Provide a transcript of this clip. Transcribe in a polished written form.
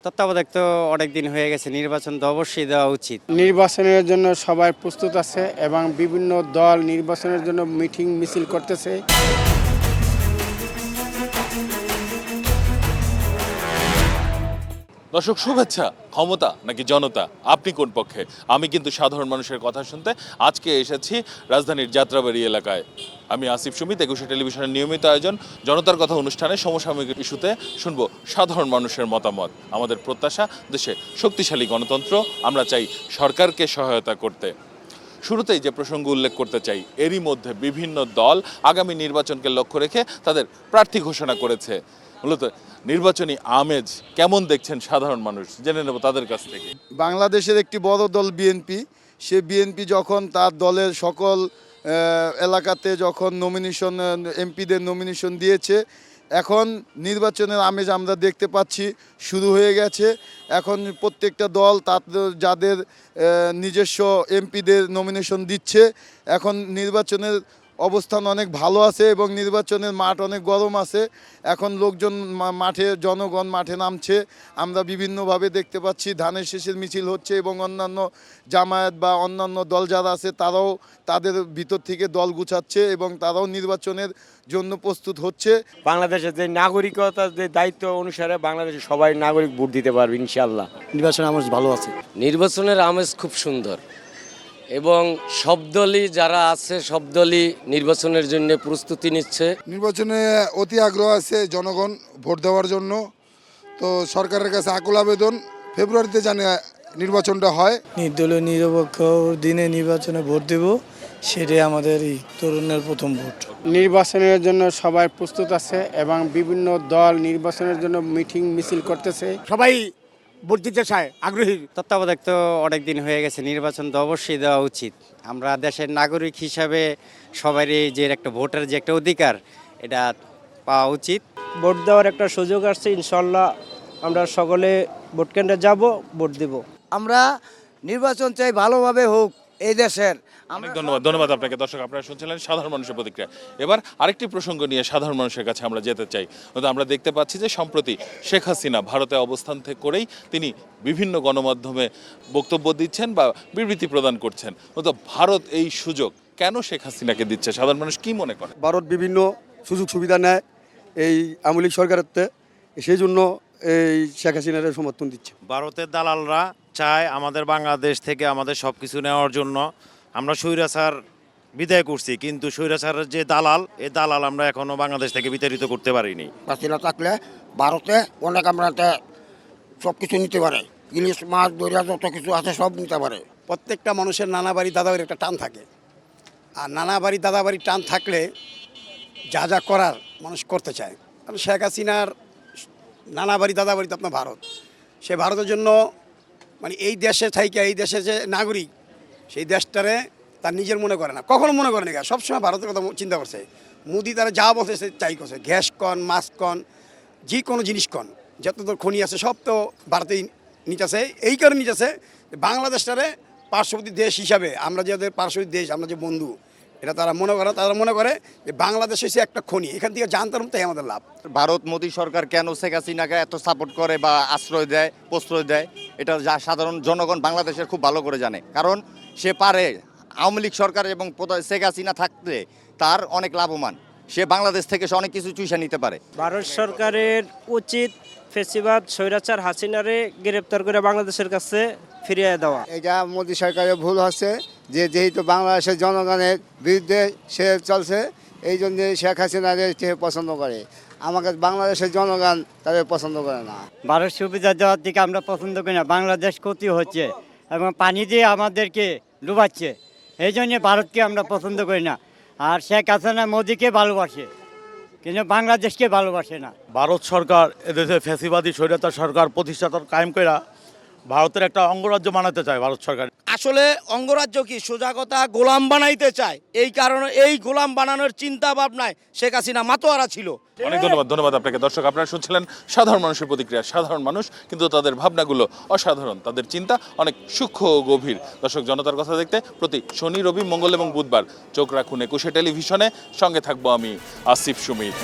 তত্ত্বাবধায়ক তো অনেকদিন হয়ে গেছে, নির্বাচন তো অবশ্যই দেওয়া উচিত। নির্বাচনের জন্য সবাই প্রস্তুত আছে এবং বিভিন্ন দল নির্বাচনের জন্য মিটিং মিছিল করতেছে। দর্শক শুভেচ্ছা। ক্ষমতা নাকি জনতা, আপনি কোন পক্ষে? আমি কিন্তু সাধারণ মানুষের কথা শুনতে আজকে এসেছি রাজধানীর যাত্রাবাড়ি এলাকায়। আমি আসিফ সুমিত, একুশে টেলিভিশনের নিয়মিত আয়োজন জনতার কথা অনুষ্ঠানে সমসাময়িক ইস্যুতে শুনবো সাধারণ মানুষের মতামত। আমাদের প্রত্যাশা দেশে শক্তিশালী গণতন্ত্র, আমরা চাই সরকারকে সহায়তা করতে। শুরুতেই যে প্রসঙ্গ উল্লেখ করতে চাই, এরই মধ্যে বিভিন্ন দল আগামী নির্বাচনকে লক্ষ্য রেখে তাদের প্রার্থী ঘোষণা করেছে। মূলত নির্বাচনী আমেজ কেমন দেখছেন সাধারণ মানুষ, জেনে নেব তাদের কাছ থেকে। বাংলাদেশের একটি বড় দল বিএনপি, সে বিএনপি যখন তার দলের সকল এলাকাতে যখন নমিনেশন এমপিদের নমিনেশন দিয়েছে, এখন নির্বাচনের আমেজ আমরা দেখতে পাচ্ছি শুরু হয়ে গেছে। এখন প্রত্যেকটা দল যাদের নিজস্ব এমপিদের নমিনেশন দিচ্ছে, এখন নির্বাচনের অবস্থান অনেক ভালো আছে এবং নির্বাচনের মাঠ অনেক গরম আছে। এখন লোকজন জনগণ মাঠে নামছে, আমরা বিভিন্নভাবে দেখতে পাচ্ছি। ধানের শেষের মিছিল হচ্ছে এবং অন্যান্য জামায়াত বা অন্যান্য দল যারা আছে তারাও তাদের ভিতর থেকে দল গুছাচ্ছে এবং তারাও নির্বাচনের জন্য প্রস্তুত হচ্ছে। বাংলাদেশের যে নাগরিকতার যে দায়িত্ব অনুসারে বাংলাদেশে সবাই নাগরিক ভোট দিতে পারবে ইনশাআল্লাহ। নির্বাচনের আমেজ ভালো আছে। নির্বাচনের আমেজ খুব সুন্দর এবং সব দলই যারা আছে সব দলই নির্বাচনের জন্য প্রস্তুতি নিচ্ছে। নির্বাচনে অতি আগ্রহ আছে জনগণ ভোট দেওয়ার জন্য। তো সরকারের কাছে আকুল আবেদন, ফেব্রুয়ারিতে জানে নির্বাচনটা হয়। নির্দলীয় নিরপেক্ষ দিনে নির্বাচনে ভোট দেব, সেটাই আমাদের এই তরুণের প্রথম ভোট। নির্বাচনের জন্য সবাই প্রস্তুত আছে এবং বিভিন্ন দল নির্বাচনের জন্য মিটিং মিছিল করতেছে। সবাই ভোট দিতে চায়, আগ্রহী। তত্ত্বাবধায়ক তো অনেকদিন হয়ে গেছে, নির্বাচন তো অবশ্যই দেওয়া উচিত। আমরা দেশের নাগরিক হিসাবে সবারই যে একটা ভোটের যে একটা অধিকার, এটা পাওয়া উচিত। ভোট দেওয়ার একটা সুযোগ আসছে, ইনশাল্লাহ আমরা সকলে ভোট কেন্দ্রে যাব, ভোট দেব। আমরা নির্বাচন চাই ভালোভাবে হোক এই দেশের। অনেক ধন্যবাদ আপনাকে। দর্শক, আপনারা শুনছিলেন সাধারণ মানুষের প্রতিক্রিয়া। এবার আরেকটি প্রসঙ্গ নিয়ে সাধারণ মানুষের কাছে আমরা যেতে চাই। আমরা দেখতে পাচ্ছি যে সম্প্রতি শেখ হাসিনা ভারতে অবস্থান থেকে করেই তিনি বিভিন্ন গণমাধ্যমে বক্তব্য দিচ্ছেন বা বিবৃতি প্রদান করছেন। ভারত এই সুযোগ কেন শেখ হাসিনাকে দিচ্ছে, সাধারণ মানুষ কি মনে করে? ভারত বিভিন্ন সুযোগ সুবিধা নেয় এই আওয়ামী লীগ সরকারের, সেই জন্য এই শেখ হাসিনার সমর্থন দিচ্ছে। ভারতের দালালরা চায় আমাদের বাংলাদেশ থেকে আমাদের সব কিছু নেওয়ার জন্য। আমরা স্বৈরাচার বিদায় করছি, কিন্তু স্বৈরাচারের যে দালাল, এই দালাল আমরা এখনো বাংলাদেশ থেকে বিতাড়িত করতে পারিনি। হাসিনা থাকলে ভারতে অনেক আমরা সব কিছু নিতে পারে, ইলিশ মাছ দরিয়া যত কিছু আছে সব নিতে পারে। প্রত্যেকটা মানুষের নানা বাড়ি দাদা বাড়ির একটা টান থাকে, আর নানা বাড়ি দাদা বাড়ির টান থাকলে যা যা করার মানুষ করতে চায়। কারণ শেখ হাসিনার নানা বাড়ি দাদা বাড়ি তো আপনার ভারত। সে ভারতের জন্য মানে এই দেশে থাইকা এই দেশের যে নাগরিক, সেই দেশটারে তার নিজের মনে করে না, কখনো মনে করে না। সবসময় ভারতের কথা চিন্তা করছে। মোদি তারা যা বলছে সে চাই করছে, গ্যাস কন, মাছ কন, যে কোনো জিনিস কন, যত তোর খনি আছে সব তো ভারতেই নিতেছে। এই কারণে নিতেছে বাংলাদেশটারে পার্শ্ববর্তী দেশ হিসাবে, আমরা যে পার্শ্ববর্তী দেশ, আমরা যে বন্ধু, এটা তারা মনে করে যে বাংলাদেশ হচ্ছে একটা খনি, এখান থেকে জানতাম তাই আমাদের লাভ। ভারত মোদী সরকার কেন শেখ হাসিনাকে এত সাপোর্ট করে বা আশ্রয় দেয়, প্রশ্রয় দেয়, এটা যা সাধারণ জনগণ বাংলাদেশের খুব ভালো করে জানে। কারণ সে পারে, আওয়ামী লীগ সরকার এবং শেখ হাসিনা থাকতে তার অনেক লাভবান, সে বাংলাদেশ থেকে সে অনেক কিছু চুষে নিতে পারে। ভারত সরকারের উচিত ফেসিবাদ স্বৈরাচার হাসিনারে গ্রেপ্তার করে বাংলাদেশের কাছে ফিরিয়ে দেওয়া। এটা মোদী সরকারের ভুল হচ্ছে, যেহেতু বাংলাদেশের জনগণের বিরুদ্ধে সে চলছে, এই জন্য শেখ হাসিনারে পছন্দ করে। আমাকে বাংলাদেশের জনগণ তাদের পছন্দ করে না। ভারত সুবিধা দেওয়ার দিকে আমরা পছন্দ করি না। বাংলাদেশ ক্ষতি হচ্ছে এবং পানি দিয়ে আমাদেরকে ডুবাচ্ছে, এই জন্য ভারতকে আমরা পছন্দ করি না। আর শেখ হাসিনা মোদিকে ভালোবাসে, কিন্তু বাংলাদেশকে ভালোবাসে না। ভারত সরকার এদেশে ফ্যাসিবাদী স্বৈরাচার সরকার প্রতিষ্ঠাতা কায়েম করে ভারতের একটা অঙ্গরাজ্য বানাতে চায় ভারত সরকার। আসলে অঙ্গরাজ্য কি সোজা কথা গোলাম বানাইতে চায়, এই কারণে এই গোলাম বানানোর চিন্তা ভাবনায় শেখ হাসিনা মাতোয়ারা ছিল। অনেক ধন্যবাদ আপনাকে। দর্শক, আপনারা শুনছিলেন সাধারণ মানুষের প্রতিক্রিয়া। সাধারণ মানুষ, কিন্তু তাদের ভাবনাগুলো অসাধারণ, তাদের চিন্তা অনেক সূক্ষ্ম ও গভীর। দর্শক, জনতার কথা দেখতে প্রতি শনি, রবি, মঙ্গল এবং বুধবার চোখ রাখুন একুশে টেলিভিশনে। সঙ্গে থাকবো আমি আসিফ সুমিত।